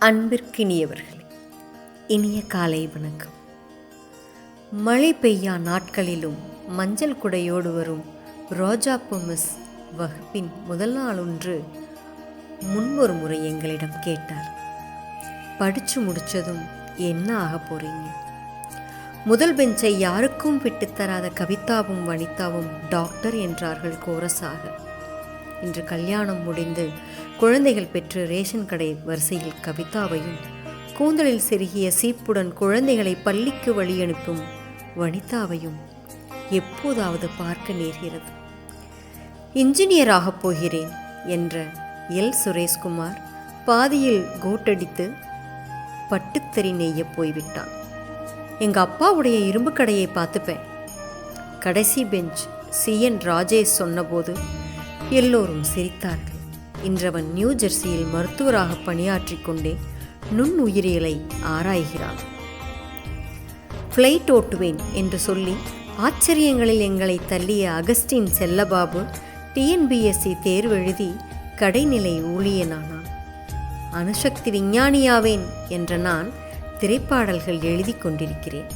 அன்பிற்கினியவர்களே, இனிய காலை வணக்கம். மழை பெய்யா நாட்களிலும் மஞ்சள் குடையோடு வரும் ரோஜாப்பூ மிஸ் வகுப்பின் முதல் நாளொன்று முன்வொரு முறை எங்களிடம் கேட்டார். படித்து முடித்ததும் என்ன ஆக போறீங்க? முதல் பெஞ்சை யாருக்கும் விட்டுத்தராத கவிதாவும் வனிதாவும் டாக்டர் என்றார்கள் கோரஸாக. இன்று கல்யாணம் முடிந்து குழந்தைகள் பெற்று ரேஷன் கடை வரிசையில் கவிதாவையும், கூந்தலில் செருகிய சீப்புடன் குழந்தைகளை பள்ளிக்கு வழி அனுப்பும் வனிதாவையும் எப்போதாவது பார்க்க நேர்கிறது. இன்ஜினியராகப் போகிறேன் என்ற எல் சுரேஷ்குமார் பாதியில் கோட்டடித்து பட்டுத்தறி நெய்ய போய்விட்டான். எங்கள் அப்பாவுடைய இரும்பு கடையை பார்த்துப்பேன். கடைசி பெஞ்ச் CN ராஜேஷ் சொன்னபோது எல்லோரும் சிரித்தார்கள். இன்றவன் நியூ ஜெர்சியில் மருத்துவராக பணியாற்றிக் கொண்டே நுண்ணுயிரியலை ஆராய்கிறான். ஃப்ளைட் ஓட்டுவேன் என்று சொல்லி ஆச்சரியங்களில் எங்களை தள்ளிய அகஸ்டின் செல்லபாபு TNPSC தேர்வெழுதி கடைநிலை ஊழியனானான். அணுசக்தி விஞ்ஞானியாவேன் என்ற நான் திரைப்பாடல்கள் எழுதி கொண்டிருக்கிறேன்.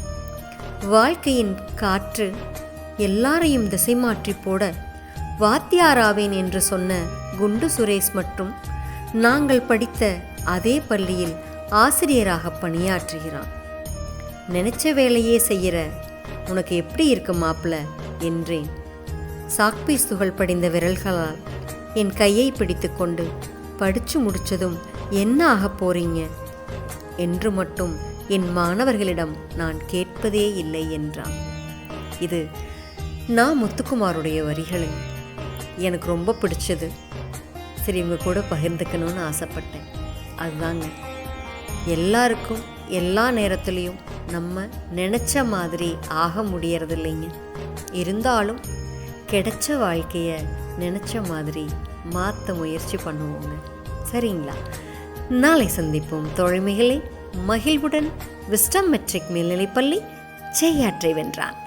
வாழ்க்கையின் காற்று எல்லாரையும் திசை மாற்றி போட வாத்தியாராவேன் என்று சொன்ன குண்டு சுரேஷ் மற்றும் நாங்கள் படித்த அதே பள்ளியில் ஆசிரியராக பணியாற்றுகிறான். நினைச்ச வேலையே செய்கிற உனக்கு எப்படி இருக்கு மாப்பிள்ள என்றேன். சாக்பீஸ் துகள் படிந்த விரல்களால் என் கையை பிடித்து கொண்டு, படித்து முடித்ததும் என்ன ஆக போறீங்க என்று மட்டும் என் மாணவர்களிடம் நான் கேட்பதே இல்லை என்றான். இது நான் முத்துக்குமாருடைய வரிகளை எனக்கு ரொம்ப பிடிச்சது. சரி, இவங்க கூட பகிர்ந்துக்கணும்னு ஆசைப்பட்டேன். அதுதாங்க, எல்லாருக்கும் எல்லா நேரத்துலேயும் நம்ம நினச்ச மாதிரி ஆக முடியறது இல்லைங்க. இருந்தாலும் கிடைச்ச வாழ்க்கையை நினச்ச மாதிரி மாற்ற முயற்சி பண்ணுவோங்க. சரிங்களா? நாளை சந்திப்போம் தோழமைகளே. மகிழ்வுடன் விஸ்டம் மெட்ரிக் மேல்நிலைப்பள்ளி செய்யாற்றை வென்றான்.